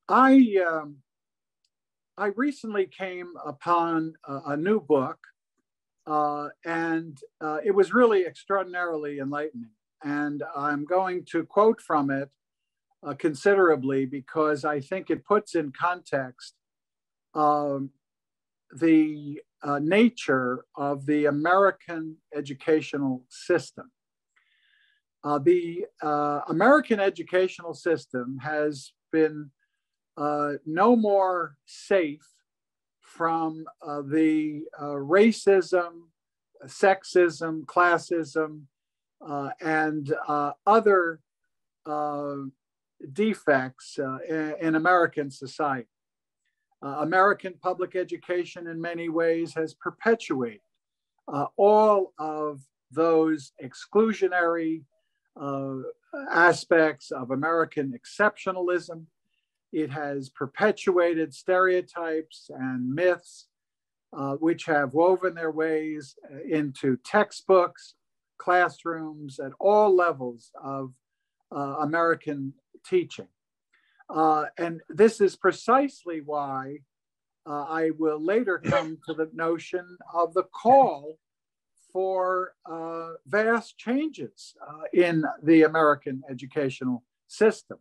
I I recently came upon a new book, and it was really extraordinarily enlightening. And I'm going to quote from it considerably because I think it puts in context um, the nature of the American educational system. The American educational system has been no more safe from the racism, sexism, classism, and other uh, defects in American society. American public education, in many ways, has perpetuated all of those exclusionary uh, aspects of American exceptionalism. It has perpetuated stereotypes and myths, which have woven their ways into textbooks, classrooms, at all levels of American teaching. And this is precisely why I will later come to the notion of the call for vast changes in the American educational system,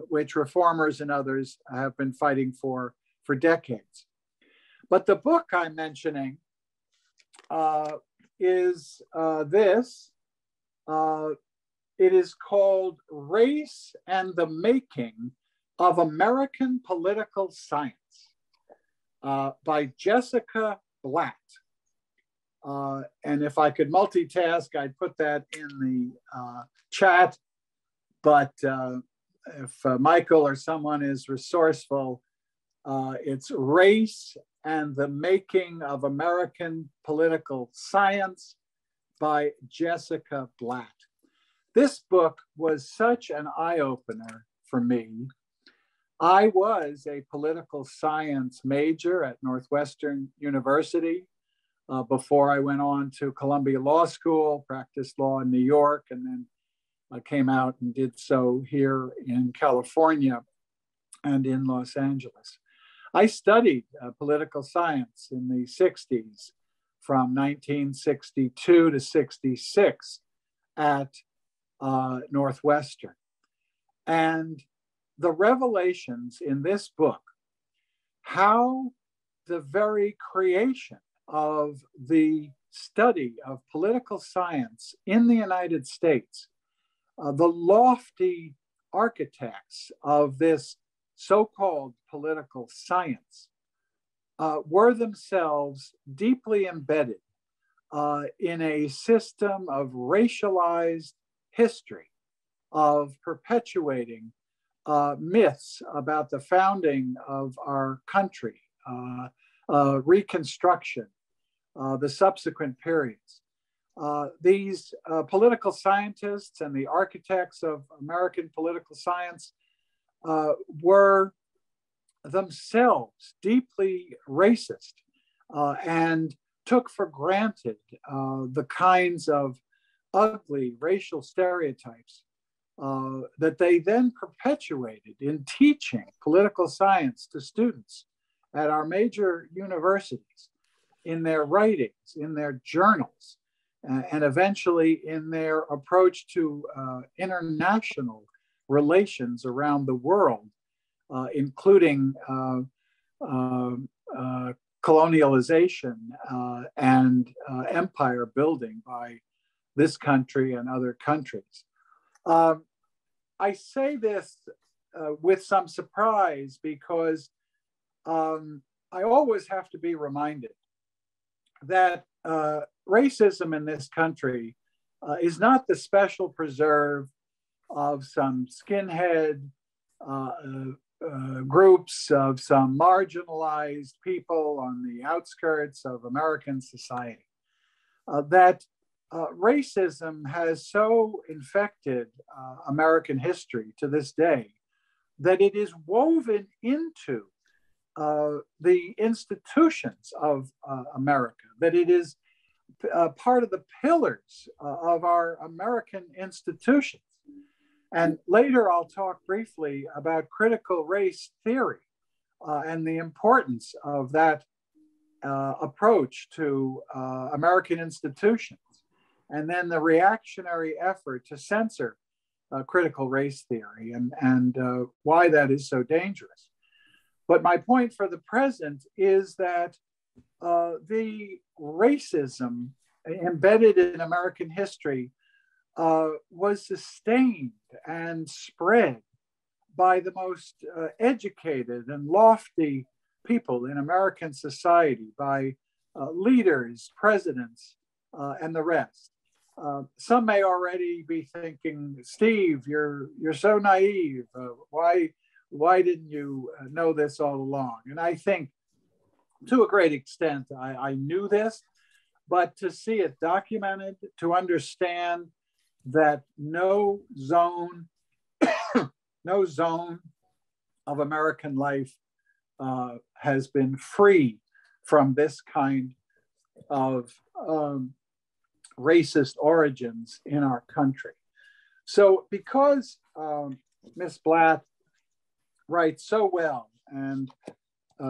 which reformers and others have been fighting for decades. But the book I'm mentioning is this. Uh, it is called Race and the Making of American Political Science by Jessica Blatt. And if I could multitask, I'd put that in the chat. But if Michael or someone is resourceful, it's Race and the Making of American Political Science by Jessica Blatt. This book was such an eye-opener for me. I was a political science major at Northwestern University before I went on to Columbia Law School, practiced law in New York, and then I came out and did so here in California and in Los Angeles. I studied political science in the 60s from 1962 to 66 at Northwestern. And the revelations in this book, how the very creation of the study of political science in the United States, the lofty architects of this so-called political science were themselves deeply embedded in a system of racialized history, of perpetuating myths about the founding of our country, Reconstruction, the subsequent periods. These political scientists and the architects of American political science were themselves deeply racist and took for granted the kinds of ugly racial stereotypes that they then perpetuated in teaching political science to students at our major universities, in their writings, in their journals, and eventually in their approach to international relations around the world, including colonialization and empire building by this country and other countries. I say this with some surprise because I always have to be reminded that racism in this country is not the special preserve of some skinhead groups, of some marginalized people on the outskirts of American society. That racism has so infected American history to this day that it is woven into the institutions of America, that it is part of the pillars of our American institutions. And later I'll talk briefly about critical race theory and the importance of that approach to American institutions, and then the reactionary effort to censor critical race theory and why that is so dangerous. But my point for the present is that the racism embedded in American history was sustained and spread by the most educated and lofty people in American society, by leaders, presidents, and the rest. Some may already be thinking, Steve, you're so naive. Why didn't you know this all along? And I think to a great extent, I knew this, but to see it documented, to understand that no zone of American life has been free from this kind of racist origins in our country. So because Miss Blatt writes so well and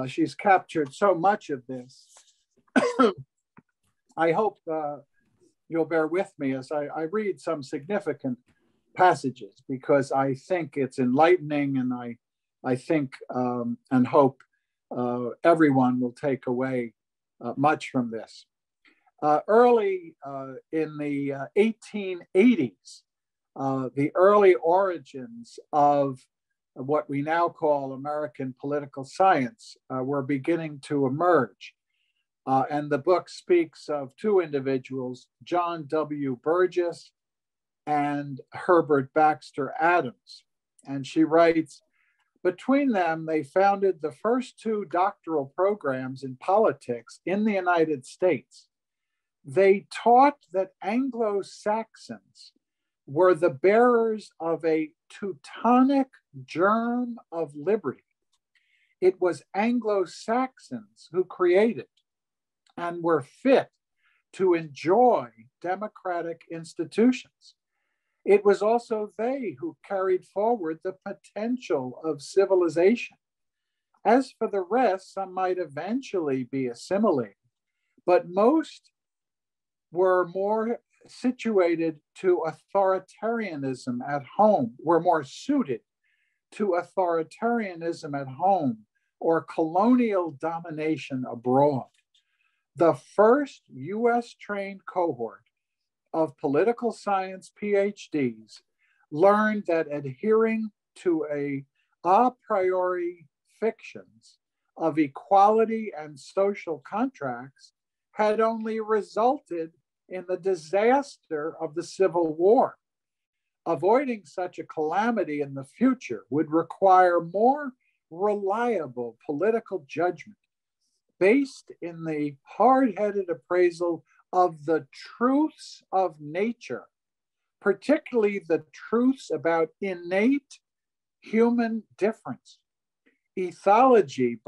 she's captured so much of this, I hope you'll bear with me as I read some significant passages, because I think it's enlightening, and I think and hope everyone will take away much from this. Early in the 1880s, the early origins of what we now call American political science were beginning to emerge. And the book speaks of two individuals, John W. Burgess and Herbert Baxter Adams. And she writes, between them, they founded the first two doctoral programs in politics in the United States. They taught that Anglo-Saxons were the bearers of a Teutonic germ of liberty. It was Anglo-Saxons who created and were fit to enjoy democratic institutions. It was also they who carried forward the potential of civilization. As for the rest, some might eventually be assimilated, but most were more situated to authoritarianism at home, were more suited to authoritarianism at home or colonial domination abroad. The first US trained cohort of political science PhDs learned that adhering to a priori fictions of equality and social contracts had only resulted in the disaster of the Civil War. Avoiding such a calamity in the future would require more reliable political judgment based in the hard-headed appraisal of the truths of nature, particularly the truths about innate human difference. Ethology,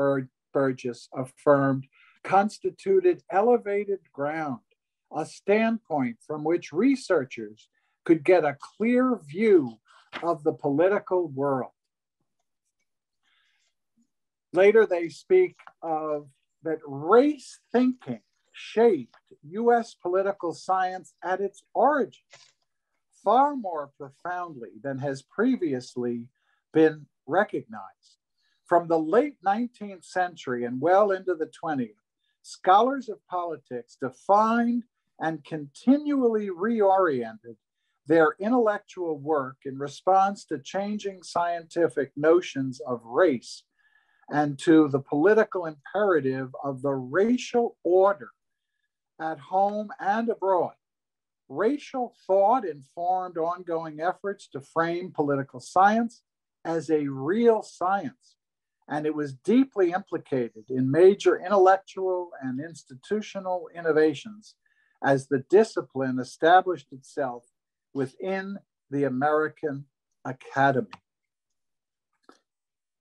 Burgess affirmed, constituted elevated ground, a standpoint from which researchers could get a clear view of the political world. Later, they speak of that race thinking shaped US political science at its origins far more profoundly than has previously been recognized. From the late 19th century and well into the 20th, scholars of politics defined and continually reoriented their intellectual work in response to changing scientific notions of race and to the political imperative of the racial order at home and abroad. Racial thought informed ongoing efforts to frame political science as a real science, and it was deeply implicated in major intellectual and institutional innovations as the discipline established itself within the American Academy.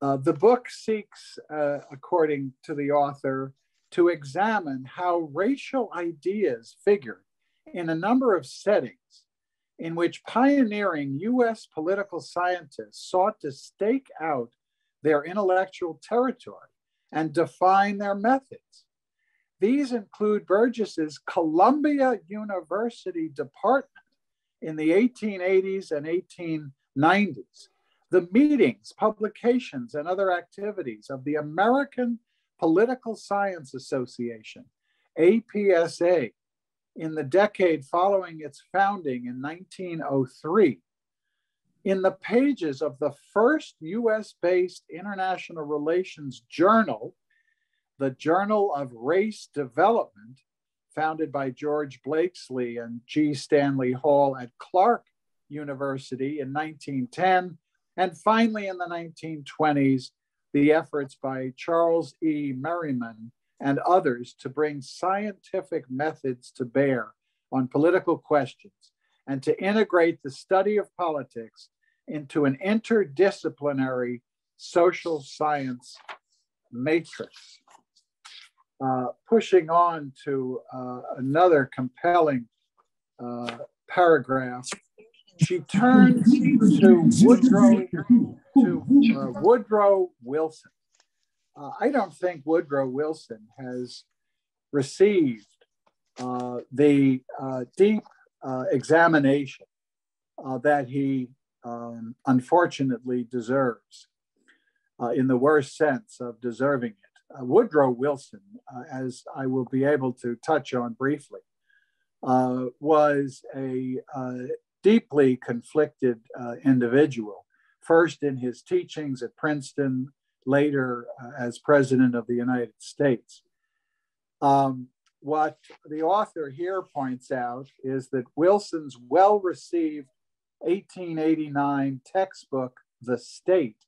The book seeks, according to the author, to examine how racial ideas figured in a number of settings in which pioneering US political scientists sought to stake out their intellectual territory and define their methods. These include Burgess's Columbia University Department in the 1880s and 1890s, the meetings, publications, and other activities of the American Political Science Association, APSA, in the decade following its founding in 1903. In the pages of the first US-based international relations journal, the Journal of Race Development, founded by George Blakesley and G. Stanley Hall at Clark University in 1910, and finally in the 1920s, the efforts by Charles E. Merriman and others to bring scientific methods to bear on political questions and to integrate the study of politics into an interdisciplinary social science matrix. Pushing on to another compelling paragraph, she turns to Woodrow Wilson. I don't think Woodrow Wilson has received the deep examination that he unfortunately deserves, in the worst sense of deserving it. Woodrow Wilson, as I will be able to touch on briefly, was a deeply conflicted individual, first in his teachings at Princeton, later as President of the United States. What the author here points out is that Wilson's well-received 1889 textbook, The State,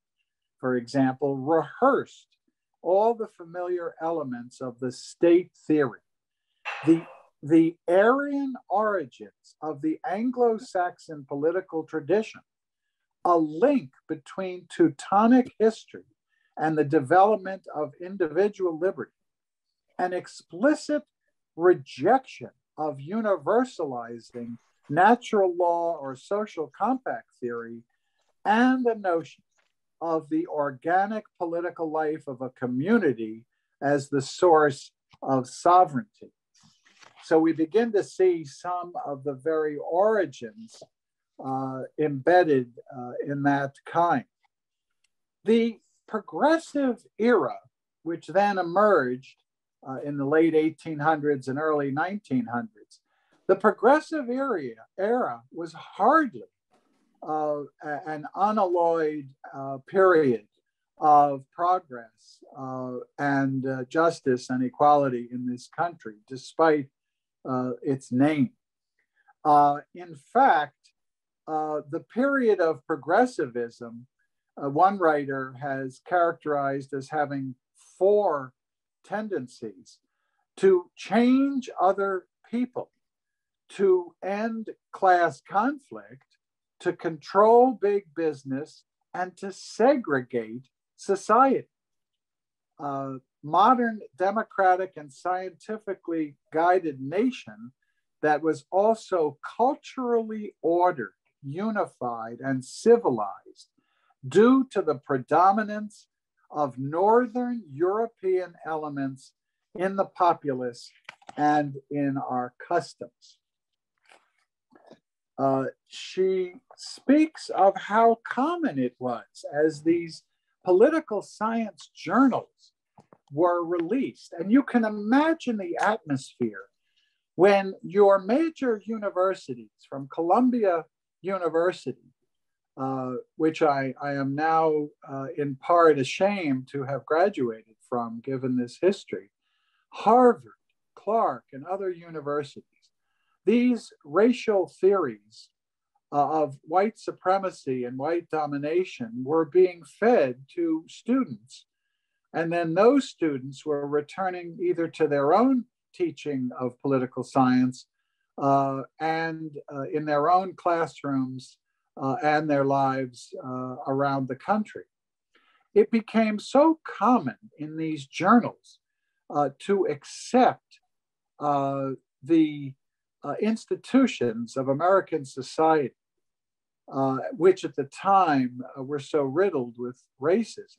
for example, rehearsed all the familiar elements of the state theory. The Aryan origins of the Anglo-Saxon political tradition, a link between Teutonic history and the development of individual liberty, an explicit rejection of universalizing natural law or social compact theory, and the notion of the organic political life of a community as the source of sovereignty. So we begin to see some of the very origins embedded in that kind. The progressive era, which then emerged in the late 1800s and early 1900s, the progressive era was hardly an unalloyed period of progress and justice and equality in this country, despite its name. In fact, the period of progressivism, one writer has characterized as having four tendencies: to change other people, to end class conflict, to control big business, and to segregate society. Modern democratic and scientifically guided nation that was also culturally ordered, unified, and civilized due to the predominance of Northern European elements in the populace and in our customs. She speaks of how common it was as these political science journals were released. And you can imagine the atmosphere when your major universities, from Columbia University, which I am now in part ashamed to have graduated from, given this history, Harvard, Clark, and other universities, these racial theories of white supremacy and white domination were being fed to students. And then those students were returning either to their own teaching of political science and in their own classrooms and their lives around the country. It became so common in these journals to accept the institutions of American society, which at the time were so riddled with racism.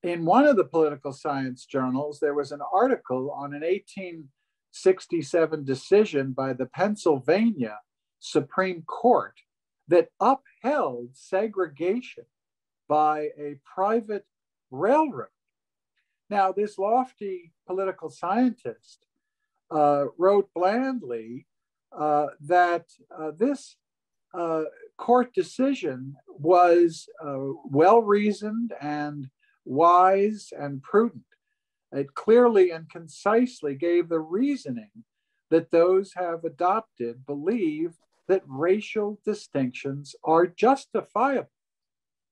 In one of the political science journals, there was an article on an 1867 decision by the Pennsylvania Supreme Court that upheld segregation by a private railroad. Now, this lofty political scientist wrote blandly that this court decision was well-reasoned and wise and prudent. It clearly and concisely gave the reasoning that those have adopted believe that racial distinctions are justifiable.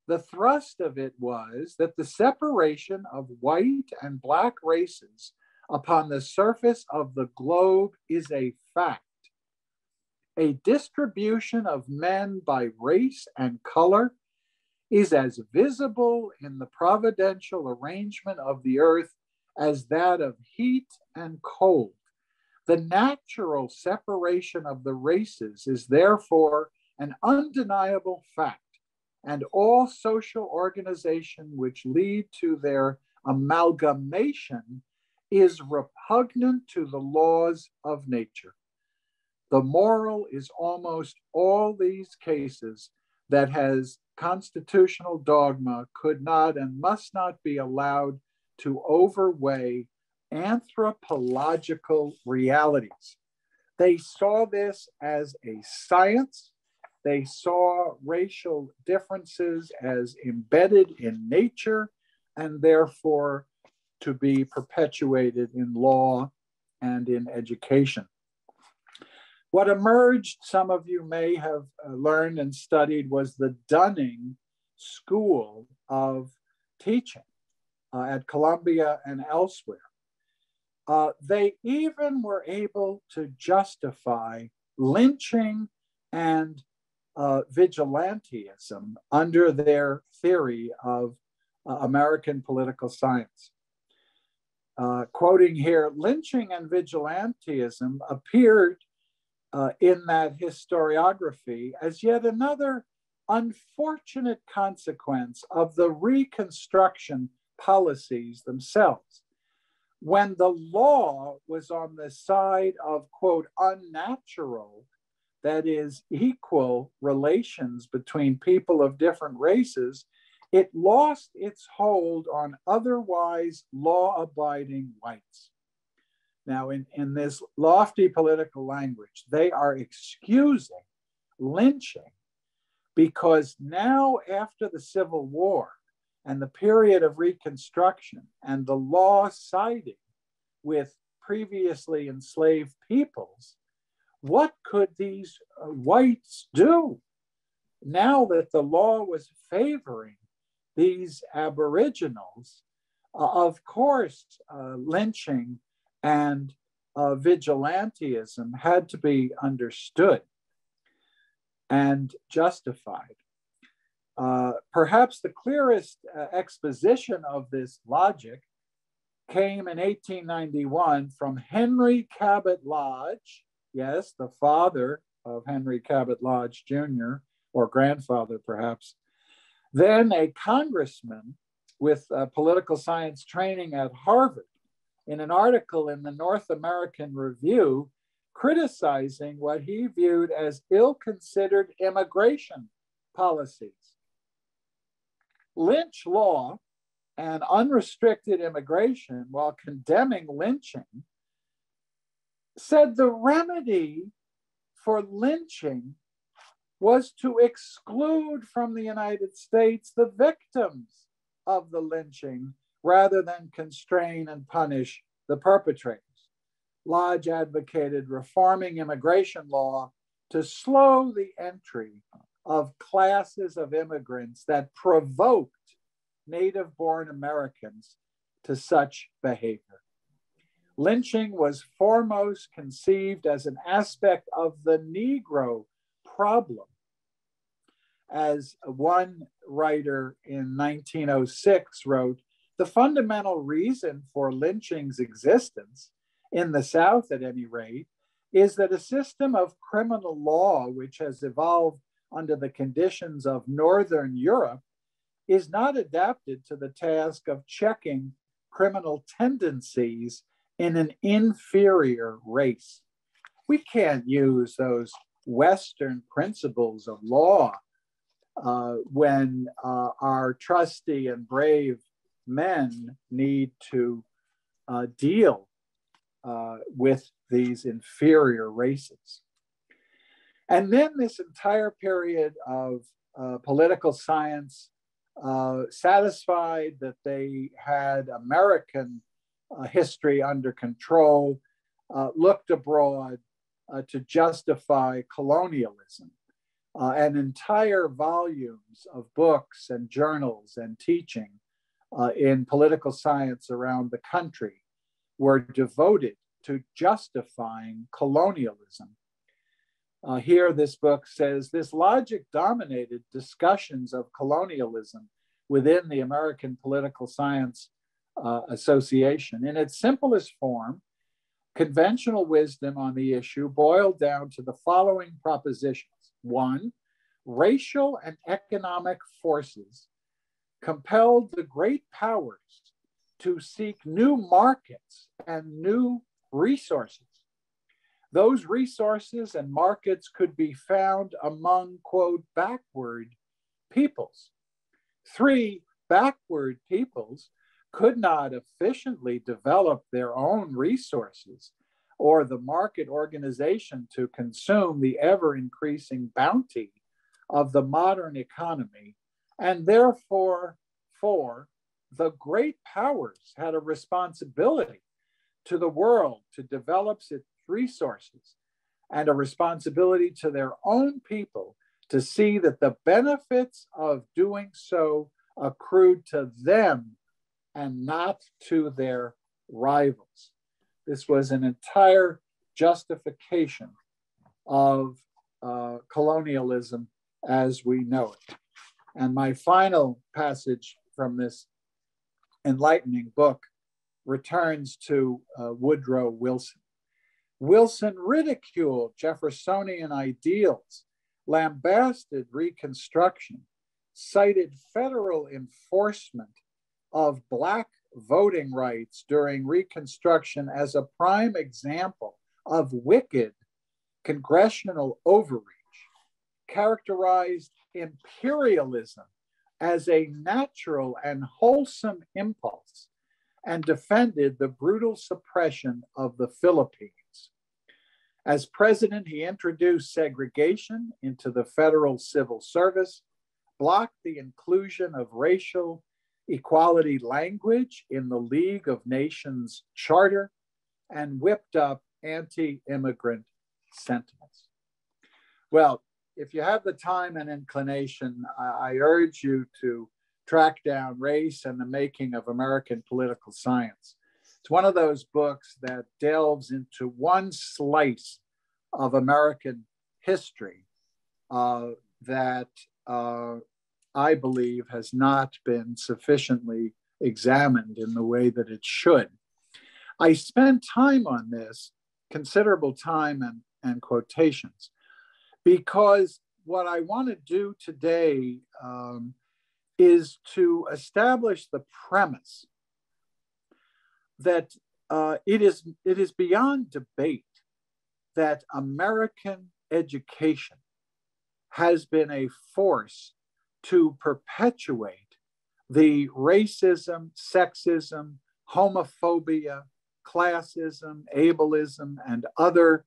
The thrust of it was that the separation of white and black races upon the surface of the globe is a fact. A distribution of men by race and color is as visible in the providential arrangement of the earth as that of heat and cold. The natural separation of the races is therefore an undeniable fact, and all social organization which lead to their amalgamation is repugnant to the laws of nature. The moral is almost all these cases that has constitutional dogma could not and must not be allowed to overweigh anthropological realities. They saw this as a science. They saw racial differences as embedded in nature and therefore to be perpetuated in law and in education. What emerged, some of you may have learned and studied, was the Dunning School of Teaching at Columbia and elsewhere. They even were able to justify lynching and vigilantism under their theory of American political science. Quoting here, lynching and vigilantism appeared in that historiography as yet another unfortunate consequence of the Reconstruction policies themselves. When the law was on the side of, quote, unnatural, that is, equal relations between people of different races, it lost its hold on otherwise law-abiding whites. Now, in this lofty political language, they are excusing lynching because now, after the Civil War and the period of Reconstruction and the law siding with previously enslaved peoples, what could these whites do now that the law was favoring these aboriginals? Of course, lynching and vigilantism had to be understood and justified. Perhaps the clearest exposition of this logic came in 1891 from Henry Cabot Lodge, yes, the father of Henry Cabot Lodge Jr., or grandfather perhaps, then a congressman with political science training at Harvard, in an article in the North American Review criticizing what he viewed as ill-considered immigration policies. Lynch law and unrestricted immigration, while condemning lynching, said the remedy for lynching was to exclude from the United States the victims of the lynching rather than constrain and punish the perpetrators. Lodge advocated reforming immigration law to slow the entry of classes of immigrants that provoked native-born Americans to such behavior. Lynching was foremost conceived as an aspect of the Negro problem. As one writer in 1906 wrote, the fundamental reason for lynching's existence, in the South at any rate, is that a system of criminal law which has evolved under the conditions of Northern Europe is not adapted to the task of checking criminal tendencies in an inferior race. We can't use those Western principles of law when our trusty and brave men need to deal with these inferior races. And then this entire period of political science, satisfied that they had American history under control, looked abroad to justify colonialism. And entire volumes of books and journals and teaching in political science around the country were devoted to justifying colonialism. Here, this book says, this logic dominated discussions of colonialism within the American Political Science Association. In its simplest form, conventional wisdom on the issue boiled down to the following propositions. One, racial and economic forces compelled the great powers to seek new markets and new resources. Those resources and markets could be found among, quote, backward peoples. Three, backward peoples could not efficiently develop their own resources or the market organization to consume the ever-increasing bounty of the modern economy. And therefore, four, the great powers had a responsibility to the world to develop its resources and a responsibility to their own people to see that the benefits of doing so accrued to them and not to their rivals. This was an entire justification of colonialism as we know it. And my final passage from this enlightening book returns to Woodrow Wilson. Wilson ridiculed Jeffersonian ideals, lambasted Reconstruction, cited federal enforcement of Black voting rights during Reconstruction as a prime example of wicked congressional overreach, characterized imperialism as a natural and wholesome impulse, and defended the brutal suppression of the Philippines. As president, he introduced segregation into the federal civil service, blocked the inclusion of racial equality language in the League of Nations Charter, and whipped up anti-immigrant sentiments. Well, if you have the time and inclination, I urge you to track down Race and the Making of American Political Science. It's one of those books that delves into one slice of American history that I believe has not been sufficiently examined in the way that it should. I spent time on this, considerable time and quotations, because what I want to do today is to establish the premise that it is beyond debate that American education has been a force to perpetuate the racism, sexism, homophobia, classism, ableism, and other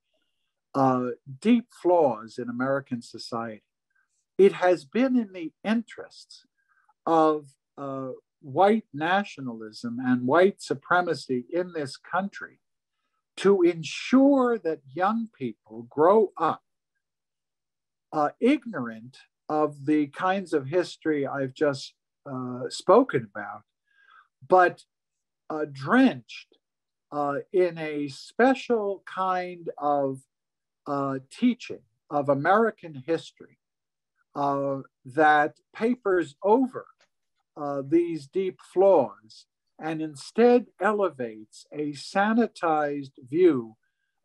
deep flaws in American society. It has been in the interests of white nationalism and white supremacy in this country to ensure that young people grow up ignorant of the kinds of history I've just spoken about, but drenched in a special kind of teaching of American history that papers over these deep flaws and instead elevates a sanitized view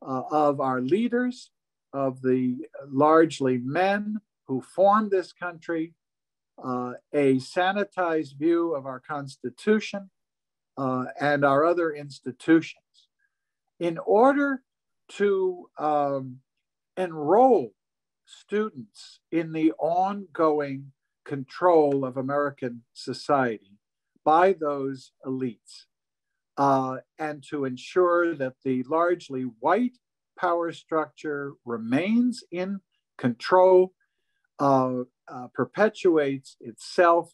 of our leaders, of the largely men who formed this country, a sanitized view of our Constitution and our other institutions. In order to enroll students in the ongoing control of American society by those elites, and to ensure that the largely white power structure remains in control, perpetuates itself,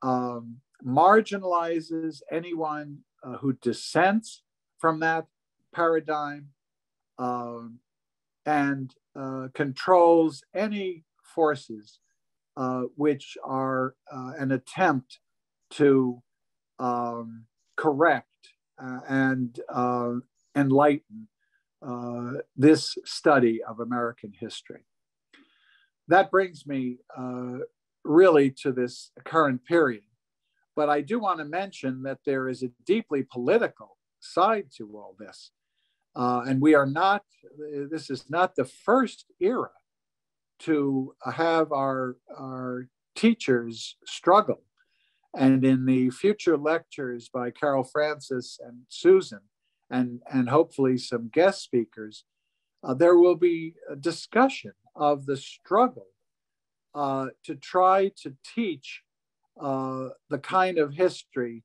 marginalizes anyone who dissents from that paradigm, and controls any forces which are an attempt to correct and enlighten this study of American history. That brings me really to this current period. But I do want to mention that there is a deeply political side to all this. And this is not the first era to have our teachers struggle. And in the future lectures by Carol Francis and Susan, and hopefully some guest speakers, there will be a discussion of the struggle to try to teach the kind of history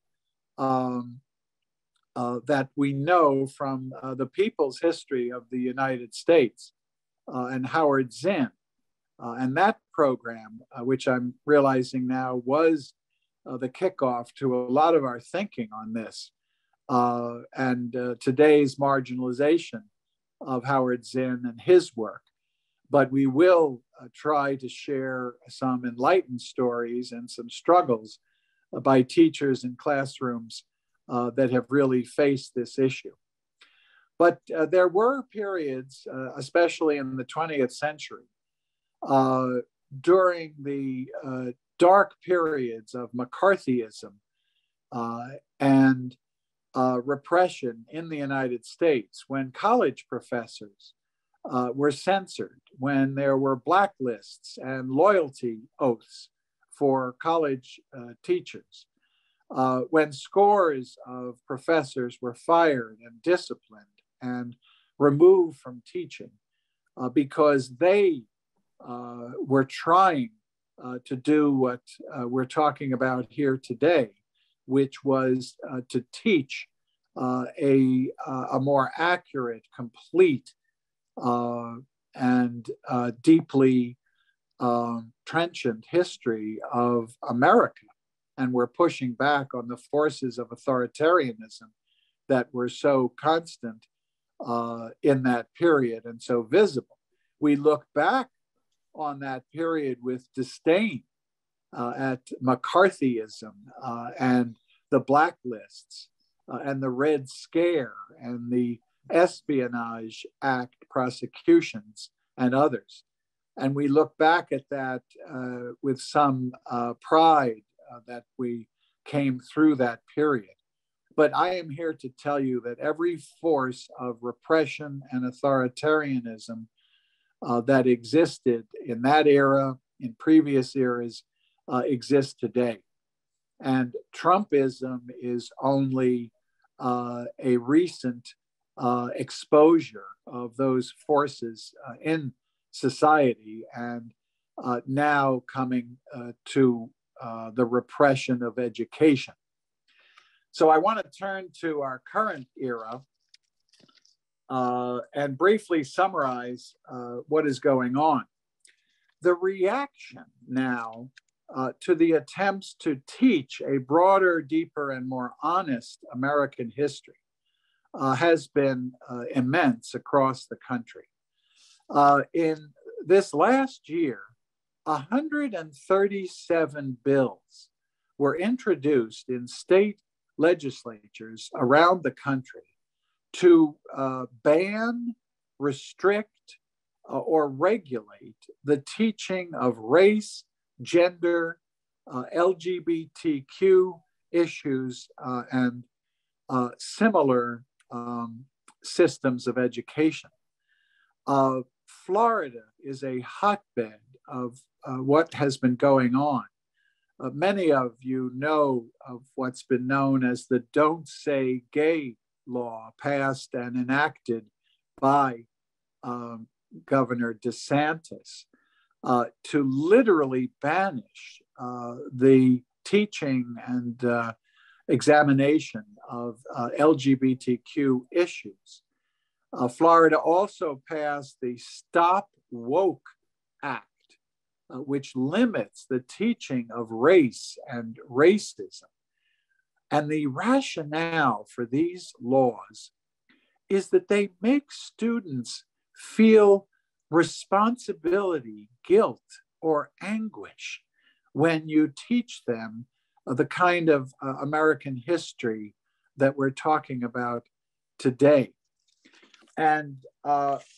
that we know from the people's history of the United States and Howard Zinn. And that program, which I'm realizing now was the kickoff to a lot of our thinking on this, and today's marginalization of Howard Zinn and his work. But we will try to share some enlightened stories and some struggles by teachers in classrooms that have really faced this issue. But there were periods, especially in the 20th century, during the dark periods of McCarthyism and repression in the United States, when college professors were censored, when there were blacklists and loyalty oaths for college teachers, when scores of professors were fired and disciplined and removed from teaching because they were trying to do what we're talking about here today, which was to teach a more accurate, complete, and deeply trenchant history of America. And we're pushing back on the forces of authoritarianism that were so constant in that period and so visible. We look back on that period with disdain at McCarthyism and the blacklists and the Red Scare and the Espionage Act prosecutions and others. And we look back at that with some pride that we came through that period. But I am here to tell you that every force of repression and authoritarianism that existed in that era, in previous eras, exists today. And Trumpism is only a recent exposure of those forces in society, and now coming to the repression of education. So I want to turn to our current era and briefly summarize what is going on. The reaction now to the attempts to teach a broader, deeper, and more honest American history has been immense across the country. In this last year, 137 bills were introduced in state legislatures around the country to ban, restrict, or regulate the teaching of race, gender, LGBTQ issues, and similar systems of education. Florida is a hotbed of what has been going on. Many of you know of what's been known as the Don't Say Gay law, passed and enacted by Governor DeSantis to literally banish the teaching and examination of LGBTQ issues. Florida also passed the Stop Woke Act, which limits the teaching of race and racism. And the rationale for these laws is that they make students feel responsibility, guilt, or anguish when you teach them the kind of American history that we're talking about today. And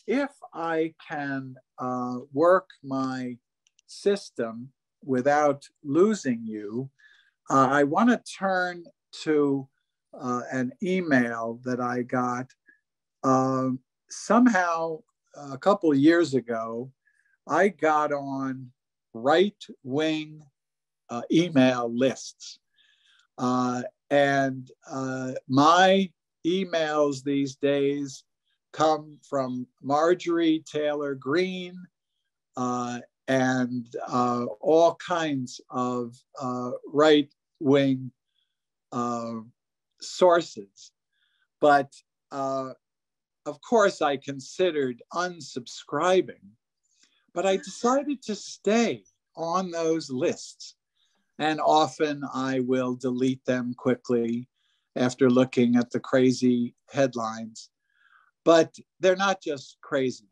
if I can work my system without losing you, I want to turn to an email that I got somehow a couple of years ago. I got on right-wing email lists. And my emails these days come from Marjorie Taylor Greene and all kinds of right-wing sources. But of course, I considered unsubscribing, but I decided to stay on those lists. And often I will delete them quickly after looking at the crazy headlines. But they're not just crazy.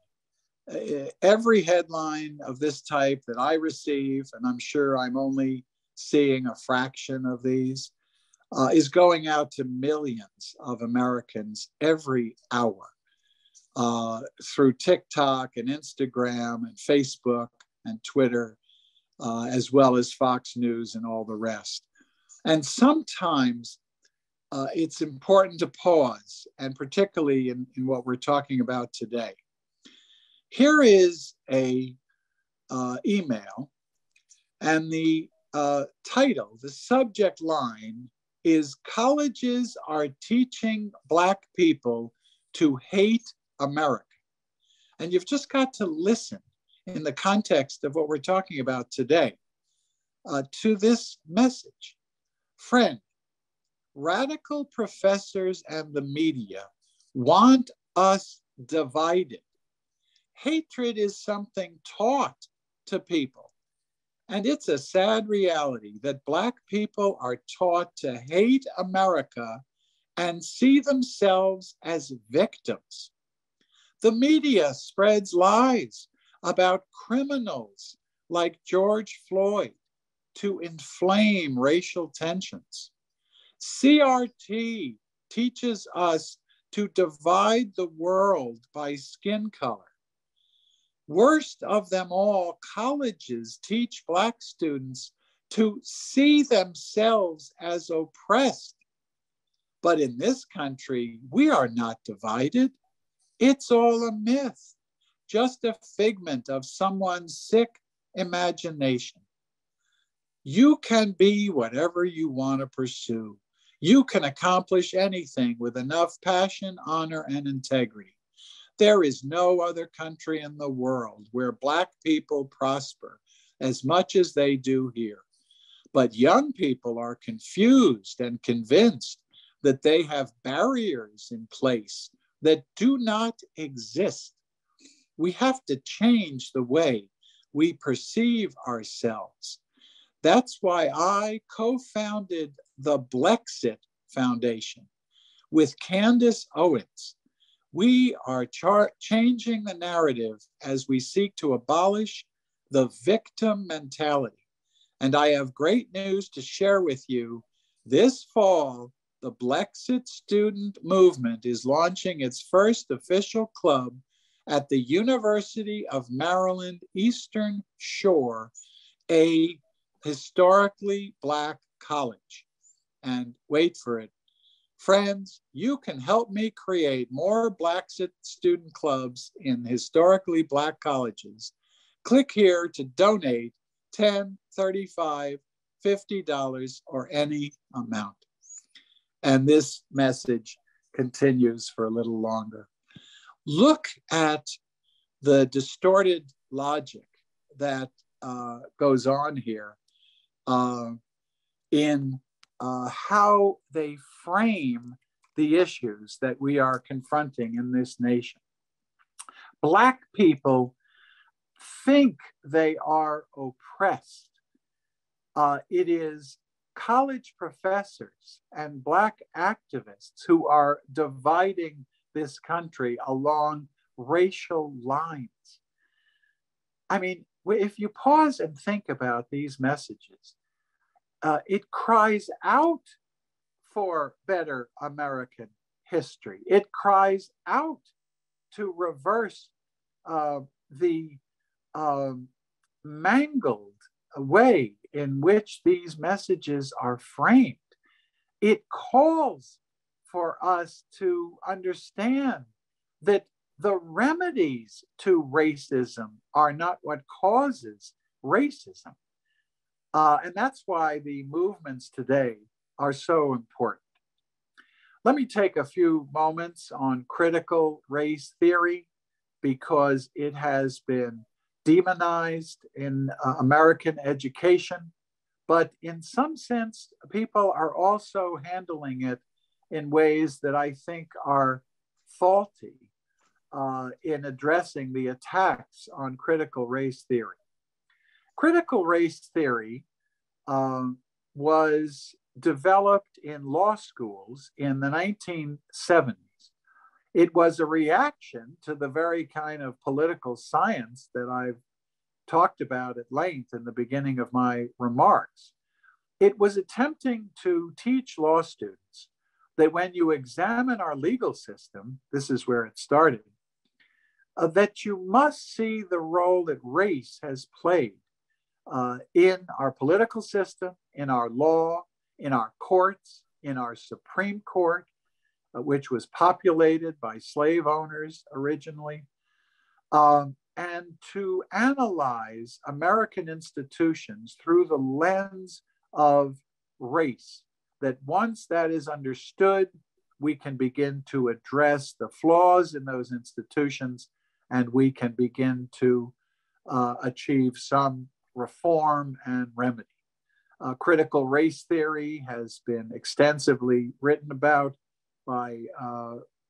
Every headline of this type that I receive, and I'm sure I'm only seeing a fraction of these, is going out to millions of Americans every hour through TikTok and Instagram and Facebook and Twitter, as well as Fox News and all the rest. And sometimes it's important to pause, and particularly in what we're talking about today. Here is a email, and the title, the subject line is "Colleges are teaching Black people to hate America." And you've just got to listen in the context of what we're talking about today to this message. Friend, radical professors and the media want us divided. Hatred is something taught to people. And it's a sad reality that Black people are taught to hate America and see themselves as victims. The media spreads lies about criminals like George Floyd to inflame racial tensions. CRT teaches us to divide the world by skin color. Worst of them all, colleges teach Black students to see themselves as oppressed. But in this country, we are not divided. It's all a myth, just a figment of someone's sick imagination. You can be whatever you want to pursue. You can accomplish anything with enough passion, honor, and integrity. There is no other country in the world where Black people prosper as much as they do here. But young people are confused and convinced that they have barriers in place that do not exist. We have to change the way we perceive ourselves. That's why I co-founded the Blexit Foundation with Candace Owens. We are changing the narrative as we seek to abolish the victim mentality. And I have great news to share with you. This fall, the Blexit student movement is launching its first official club at the University of Maryland Eastern Shore, a historically Black college. And wait for it, Friends, you can help me create more Black student clubs in historically Black colleges. Click here to donate $10, $35, $50, or any amount. And this message continues for a little longer. Look at the distorted logic that goes on here in how they frame the issues that we are confronting in this nation. Black people think they are oppressed. It is college professors and Black activists who are dividing this country along racial lines. I mean, if you pause and think about these messages, it cries out for better American history. It cries out to reverse the mangled way in which these messages are framed. It calls for us to understand that the remedies to racism are not what causes racism. And that's why the movements today are so important. Let me take a few moments on critical race theory because it has been demonized in American education, but in some sense, people are also handling it in ways that I think are faulty in addressing the attacks on critical race theory. Critical race theory was developed in law schools in the 1970s. It was a reaction to the very kind of political science that I've talked about at length in the beginning of my remarks. It was attempting to teach law students that when you examine our legal system, this is where it started, that you must see the role that race has played in our political system, in our law, in our courts, in our Supreme Court, which was populated by slave owners originally, and to analyze American institutions through the lens of race, that once that is understood, we can begin to address the flaws in those institutions and we can begin to achieve some reform and remedy. Critical race theory has been extensively written about by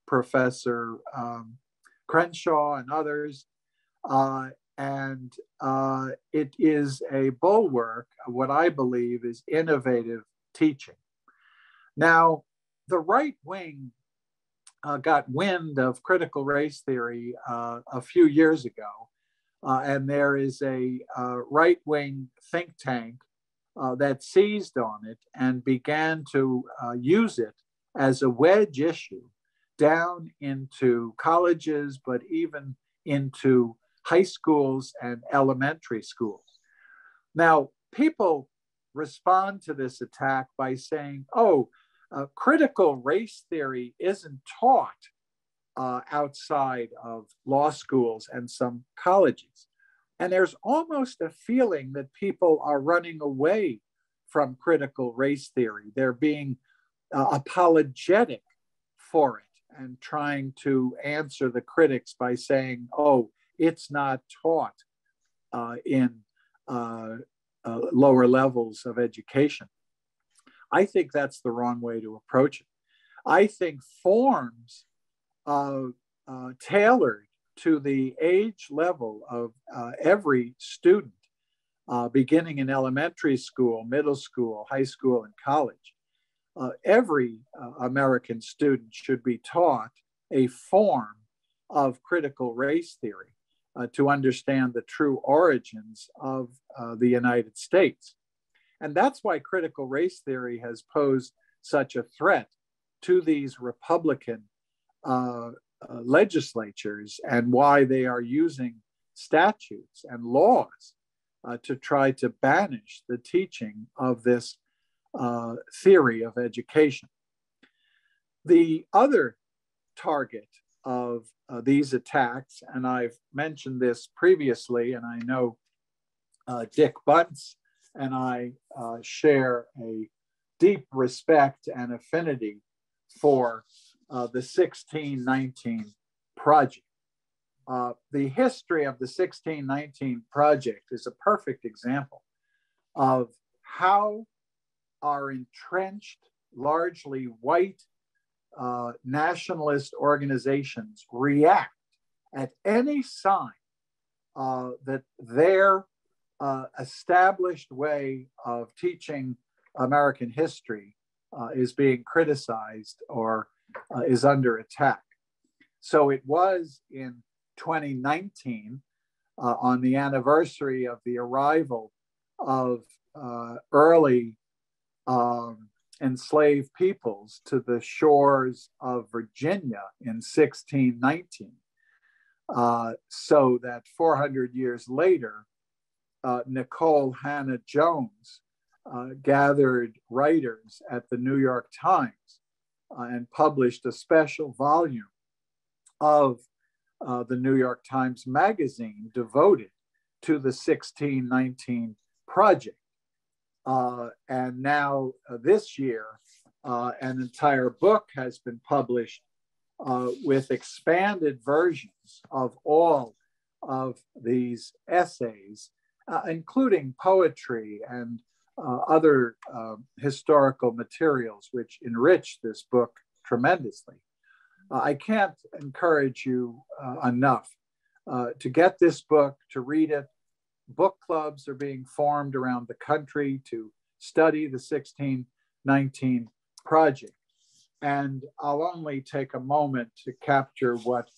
Professor Crenshaw and others. And it is a bulwark of what I believe is innovative teaching. Now, the right wing got wind of critical race theory a few years ago, and there is a right wing think tank that seized on it and began to use it as a wedge issue down into colleges, but even into high schools and elementary schools. Now, people respond to this attack by saying, oh, critical race theory isn't taught outside of law schools and some colleges. And there's almost a feeling that people are running away from critical race theory. They're being apologetic for it and trying to answer the critics by saying, oh, it's not taught in lower levels of education. I think that's the wrong way to approach it. I think forms tailored to the age level of every student, beginning in elementary school, middle school, high school, and college, every American student should be taught a form of critical race theory to understand the true origins of the United States. And that's why critical race theory has posed such a threat to these Republican legislatures and why they are using statutes and laws to try to banish the teaching of this theory of education. The other target of these attacks, and I've mentioned this previously, and I know Dick Bunce and I share a deep respect and affinity for the 1619 Project. The history of the 1619 Project is a perfect example of how our entrenched, largely white nationalist organizations react at any sign that their established way of teaching American history is being criticized or is under attack. So it was in 2019, on the anniversary of the arrival of early enslaved peoples to the shores of Virginia in 1619, so that 400 years later, Nicole Hannah Jones gathered writers at the New York Times and published a special volume of the New York Times Magazine devoted to the 1619 Project. And now this year, an entire book has been published with expanded versions of all of these essays, including poetry and other historical materials, which enrich this book tremendously. I can't encourage you enough to get this book, to read it. Book clubs are being formed around the country to study the 1619 Project. And I'll only take a moment to capture what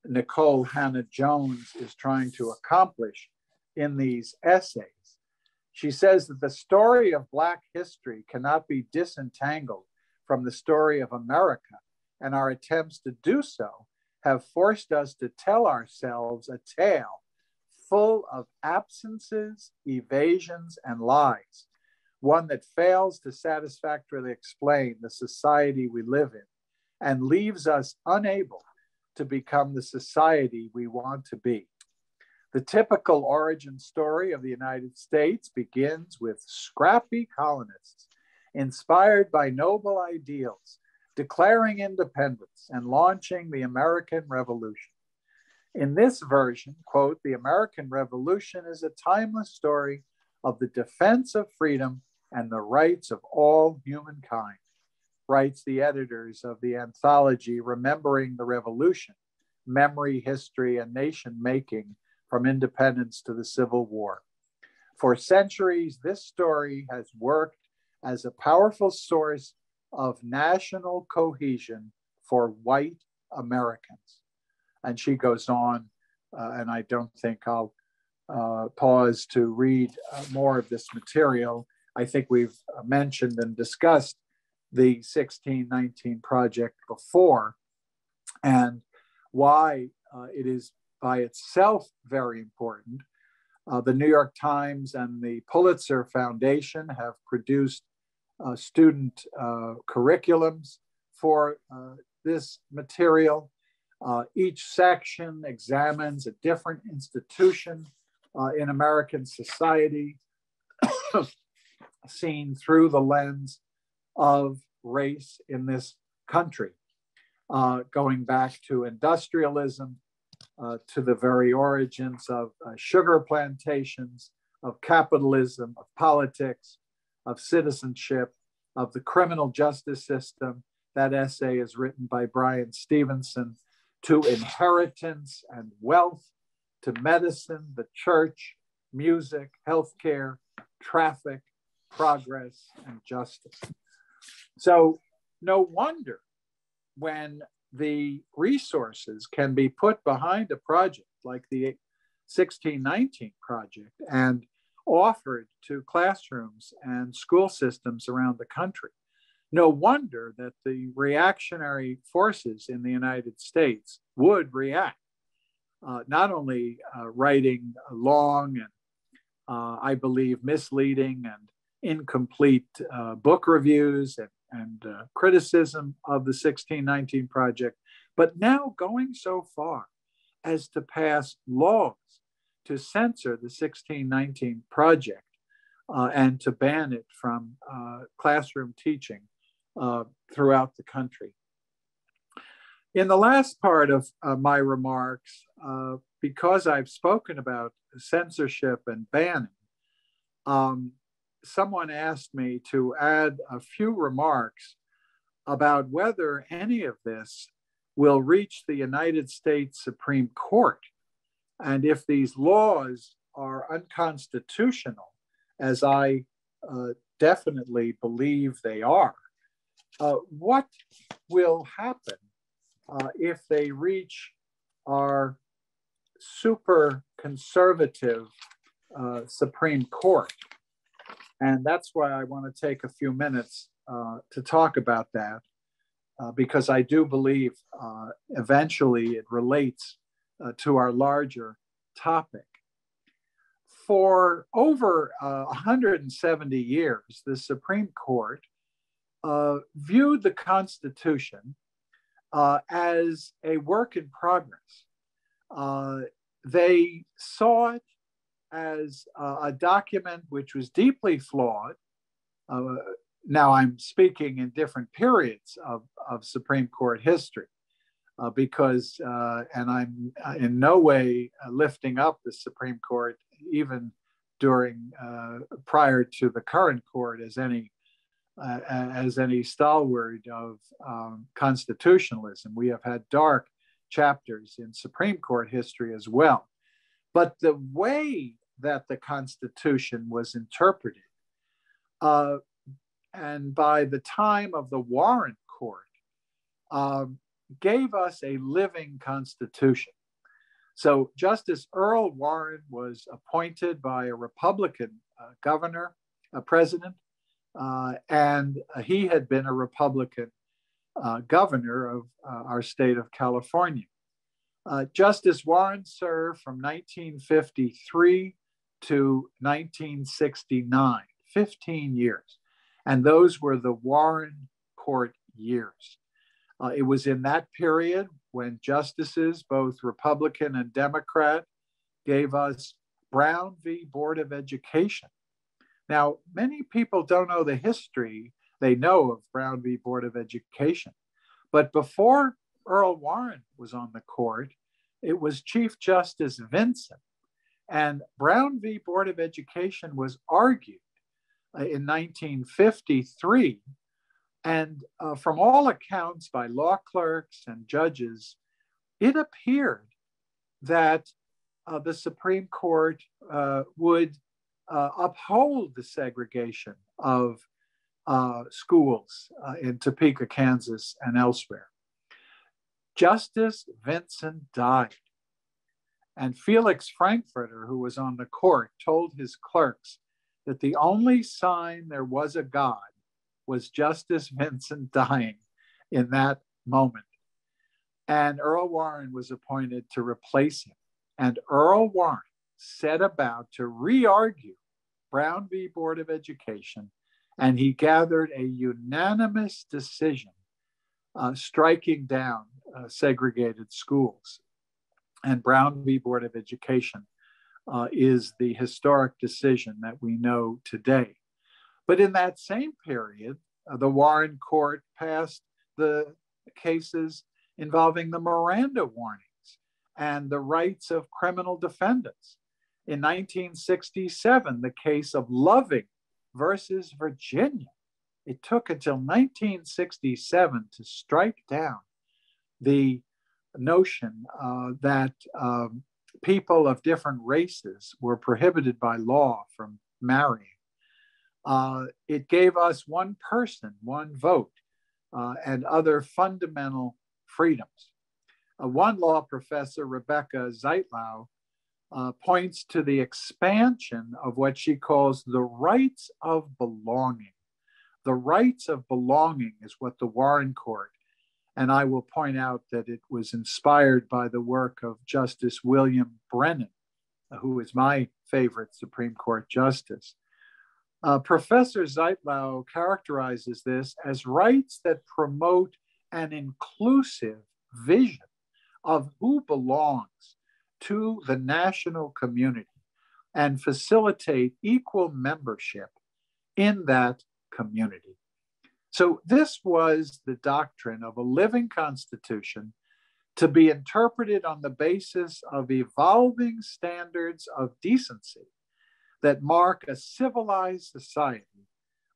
Nicole Hannah Jones is trying to accomplish in these essays. She says that the story of Black history cannot be disentangled from the story of America, and our attempts to do so have forced us to tell ourselves a tale full of absences, evasions, and lies, one that fails to satisfactorily explain the society we live in and leaves us unable to become the society we want to be. The typical origin story of the United States begins with scrappy colonists inspired by noble ideals, declaring independence and launching the American Revolution. In this version, quote, the American Revolution is a timeless story of the defense of freedom and the rights of all humankind, writes the editors of the anthology Remembering the Revolution, Memory, History, and Nation Making from Independence to the Civil War. For centuries, this story has worked as a powerful source of national cohesion for white Americans. And she goes on, and I don't think I'll pause to read more of this material. I think we've mentioned and discussed the 1619 Project before, and why it is by itself very important. The New York Times and the Pulitzer Foundation have produced student curriculums for this material. Each section examines a different institution in American society, seen through the lens of race in this country, going back to industrialism, to the very origins of sugar plantations, of capitalism, of politics, of citizenship, of the criminal justice system. That essay is written by Brian Stevenson, to inheritance and wealth, to medicine, the church, music, healthcare, traffic, progress, and justice. So no wonder when the resources can be put behind a project like the 1619 Project and offered to classrooms and school systems around the country. No wonder that the reactionary forces in the United States would react, not only writing long and I believe misleading and incomplete book reviews and criticism of the 1619 Project, but now going so far as to pass laws to censor the 1619 Project and to ban it from classroom teaching throughout the country. In the last part of my remarks, because I've spoken about censorship and banning, someone asked me to add a few remarks about whether any of this will reach the United States Supreme Court, and if these laws are unconstitutional, as I definitely believe they are, what will happen if they reach our super conservative Supreme Court? And that's why I want to take a few minutes to talk about that, because I do believe eventually it relates to our larger topic. For over 170 years, the Supreme Court viewed the Constitution as a work in progress. They saw it as a document which was deeply flawed. Now I'm speaking in different periods of Supreme Court history, because, and I'm in no way lifting up the Supreme Court, even during, prior to the current court, as any stalwart of constitutionalism. We have had dark chapters in Supreme Court history as well. But the way that the Constitution was interpreted, and by the time of the Warren Court, gave us a living Constitution. So Justice Earl Warren was appointed by a Republican president, and he had been a Republican governor of our state of California. Justice Warren served from 1953 to 1969, 15 years. And those were the Warren Court years. It was in that period when justices, both Republican and Democrat, gave us Brown v. Board of Education. Now, many people don't know the history. They know of Brown v. Board of Education. But before Earl Warren was on the court, it was Chief Justice Vinson. And Brown v. Board of Education was argued in 1953. And from all accounts by law clerks and judges, it appeared that the Supreme Court would uphold the segregation of schools in Topeka, Kansas, and elsewhere. Justice Vinson died. And Felix Frankfurter, who was on the court, told his clerks that the only sign there was a God was Justice Vinson dying in that moment. And Earl Warren was appointed to replace him. And Earl Warren set about to re-argue Brown v. Board of Education, and he gathered a unanimous decision striking down segregated schools. And Brown v. Board of Education is the historic decision that we know today. But in that same period, the Warren Court passed the cases involving the Miranda warnings and the rights of criminal defendants. In 1967, the case of Loving versus Virginia. It took until 1967 to strike down the notion that people of different races were prohibited by law from marrying. It gave us one person, one vote, and other fundamental freedoms. One law professor, Rebecca Zeitlau, points to the expansion of what she calls the rights of belonging. The rights of belonging is what the Warren Court, and I will point out that it was inspired by the work of Justice William Brennan, who is my favorite Supreme Court justice. Professor Zeitlau characterizes this as rights that promote an inclusive vision of who belongs to the national community and facilitate equal membership in that community. So this was the doctrine of a living constitution to be interpreted on the basis of evolving standards of decency that mark a civilized society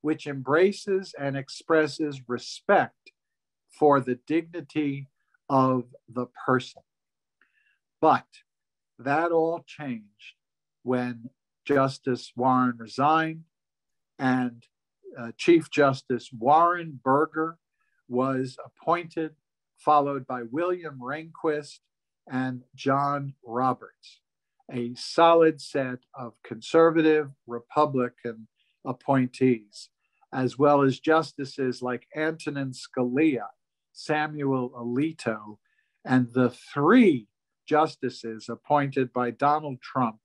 which embraces and expresses respect for the dignity of the person. But that all changed when Justice Warren resigned and Chief Justice Warren Burger was appointed, followed by William Rehnquist and John Roberts, a solid set of conservative Republican appointees, as well as justices like Antonin Scalia, Samuel Alito, and the three justices appointed by Donald Trump,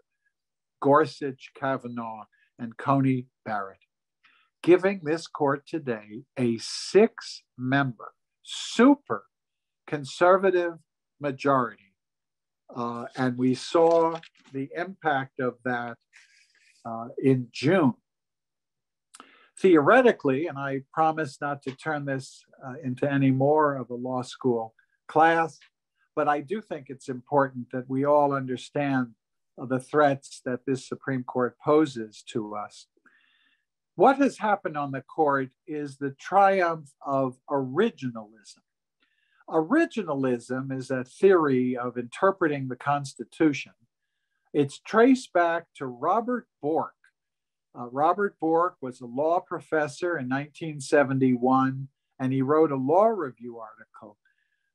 Gorsuch, Kavanaugh, and Coney Barrett, giving this court today a 6-member, super conservative majority. And we saw the impact of that in June. Theoretically, and I promise not to turn this into any more of a law school class, but I do think it's important that we all understand the threats that this Supreme Court poses to us. What has happened on the court is the triumph of originalism. Originalism is a theory of interpreting the Constitution. It's traced back to Robert Bork. Robert Bork was a law professor in 1971, and he wrote a law review article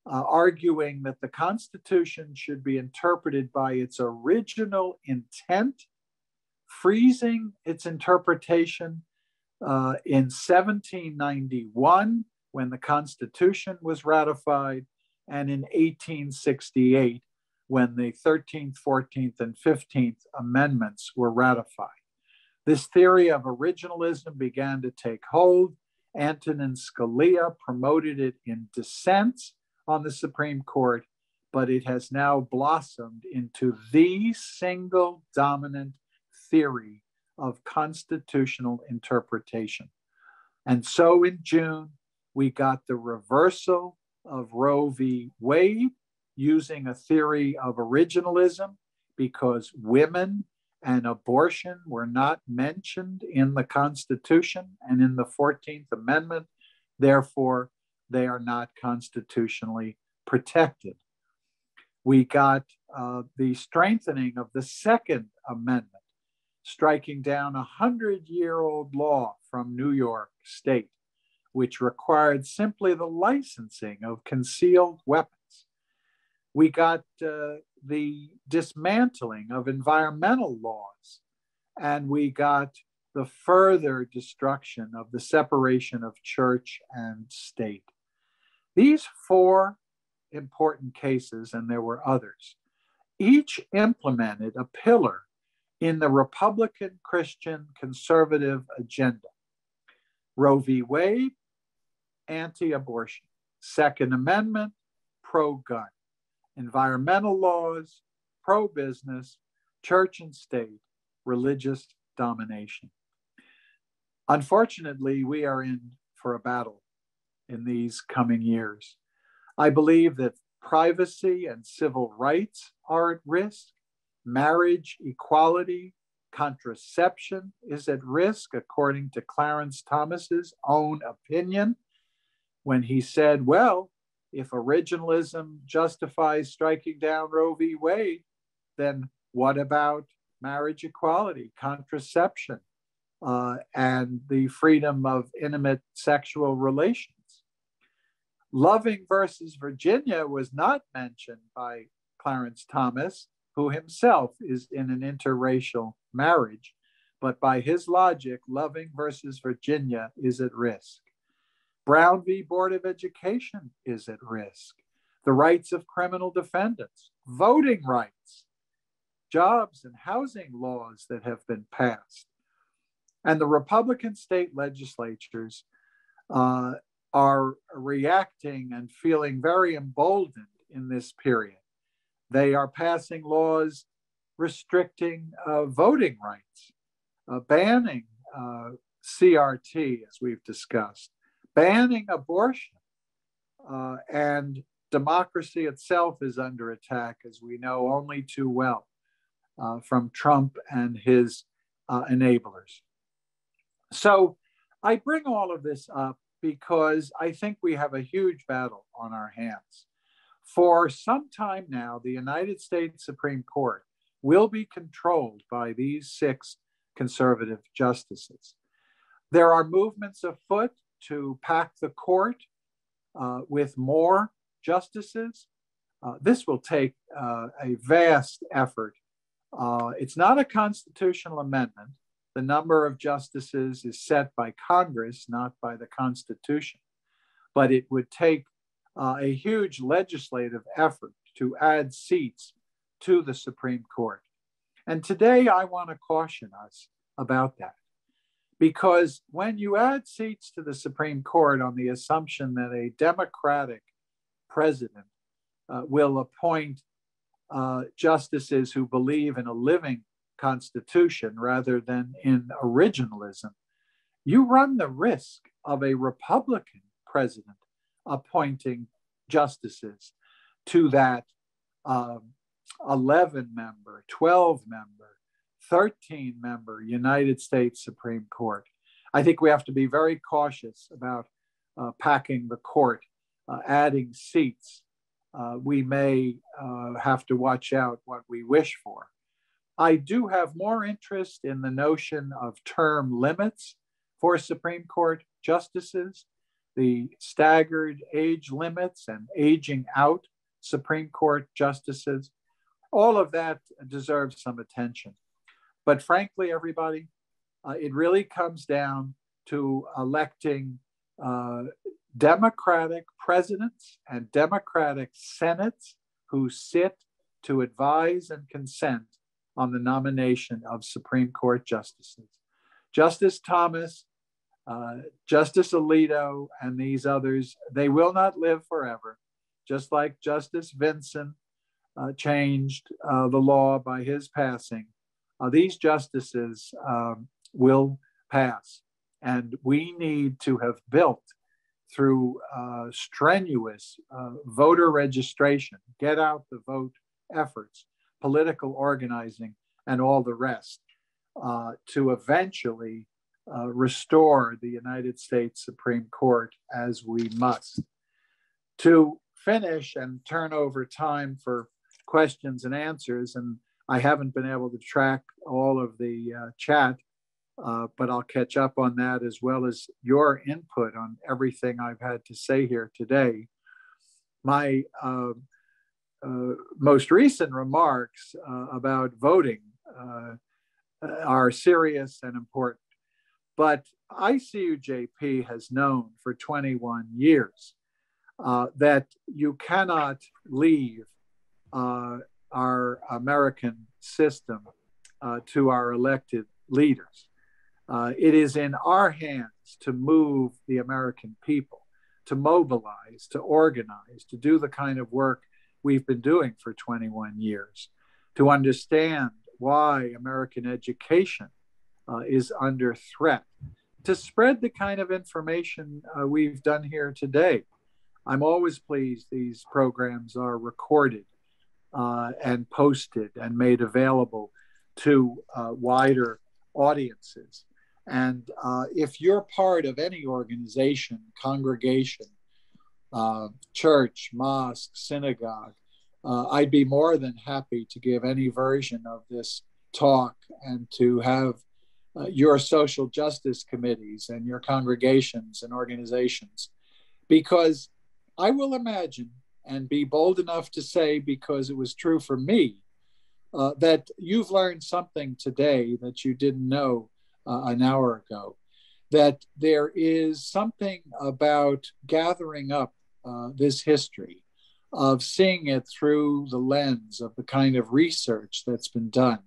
arguing that the Constitution should be interpreted by its original intent, freezing its interpretation in 1791 when the Constitution was ratified, and in 1868 when the 13th, 14th, and 15th Amendments were ratified. This theory of originalism began to take hold. Antonin Scalia promoted it in dissents on the Supreme Court, but it has now blossomed into the single dominant theory of constitutional interpretation. And so in June, we got the reversal of Roe v. Wade using a theory of originalism because women and abortion were not mentioned in the Constitution and in the 14th Amendment. Therefore, they are not constitutionally protected. We got the strengthening of the Second Amendment, striking down a 100-year-old law from New York State, which required simply the licensing of concealed weapons. We got the dismantling of environmental laws, and we got the further destruction of the separation of church and state. These 4 important cases, and there were others, each implemented a pillar in the Republican Christian conservative agenda. Roe v. Wade, anti-abortion. Second Amendment, pro-gun. Environmental laws, pro-business, church and state, religious domination. Unfortunately, we are in for a battle in these coming years. I believe that privacy and civil rights are at risk. Marriage equality, contraception is at risk, according to Clarence Thomas's own opinion, when he said, well, if originalism justifies striking down Roe v. Wade, then what about marriage equality, contraception, and the freedom of intimate sexual relations? Loving versus Virginia was not mentioned by Clarence Thomas, who himself is in an interracial marriage, but by his logic, Loving versus Virginia is at risk. Brown v. Board of Education is at risk. The rights of criminal defendants, voting rights, jobs and housing laws that have been passed. And the Republican state legislatures are reacting and feeling very emboldened in this period. They are passing laws restricting voting rights, banning CRT, as we've discussed, banning abortion, and democracy itself is under attack, as we know only too well, from Trump and his enablers. So I bring all of this up because I think we have a huge battle on our hands. For some time now, the United States Supreme Court will be controlled by these 6 conservative justices. There are movements afoot to pack the court with more justices. This will take a vast effort. It's not a constitutional amendment. The number of justices is set by Congress, not by the Constitution. But it would take a huge legislative effort to add seats to the Supreme Court. And today I want to caution us about that. Because when you add seats to the Supreme Court on the assumption that a Democratic president will appoint justices who believe in a living constitution rather than in originalism, you run the risk of a Republican president appointing justices to that 11-member, 12-member, 13-member United States Supreme Court. I think we have to be very cautious about packing the court, adding seats. We may have to watch out what we wish for. I do have more interest in the notion of term limits for Supreme Court justices, the staggered age limits and aging out Supreme Court justices. All of that deserves some attention. But frankly, everybody, it really comes down to electing Democratic presidents and Democratic senates who sit to advise and consent on the nomination of Supreme Court justices. Justice Thomas, Justice Alito, and these others, they will not live forever. Just like Justice Vinson changed the law by his passing, these justices will pass. And we need to have built through strenuous voter registration, get out the vote efforts, political organizing, and all the rest to eventually restore the United States Supreme Court as we must. To finish and turn over time for questions and answers, and I haven't been able to track all of the chat, but I'll catch up on that as well as your input on everything I've had to say here today. My most recent remarks about voting are serious and important. But ICUJP has known for 21 years that you cannot leave our American system to our elected leaders. It is in our hands to move the American people, to mobilize, to organize, to do the kind of work we've been doing for 21 years, to understand why American education is under threat, to spread the kind of information we've done here today. I'm always pleased these programs are recorded and posted and made available to wider audiences. And if you're part of any organization, congregation, church, mosque, synagogue, I'd be more than happy to give any version of this talk and to have your social justice committees and your congregations and organizations, because I will imagine and be bold enough to say, because it was true for me, that you've learned something today that you didn't know an hour ago, that there is something about gathering up this history, of seeing it through the lens of the kind of research that's been done,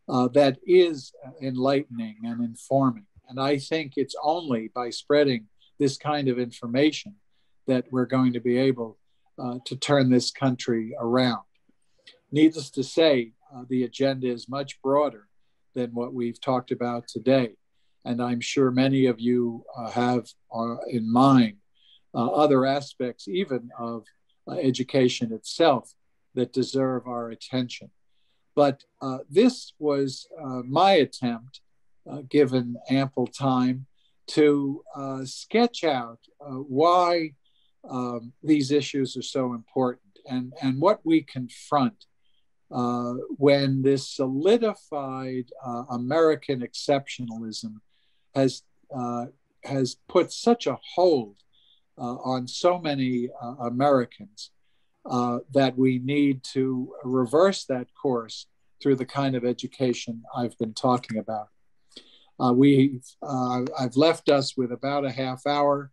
that is enlightening and informing. And I think it's only by spreading this kind of information that we're going to be able to turn this country around. Needless to say, the agenda is much broader than what we've talked about today. And I'm sure many of you have in mind other aspects, even of education itself, that deserve our attention. But this was my attempt, given ample time, to sketch out why these issues are so important and what we confront when this solidified American exceptionalism has put such a hold on so many Americans that we need to reverse that course through the kind of education I've been talking about. I've left us with about a half hour.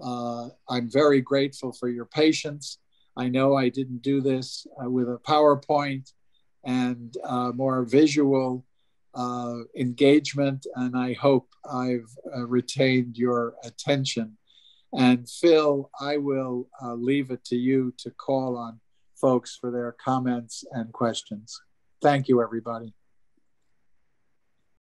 I'm very grateful for your patience. I know I didn't do this with a PowerPoint and more visual engagement, and I hope I've retained your attention. And Phil, I will leave it to you to call on folks for their comments and questions. Thank you, everybody.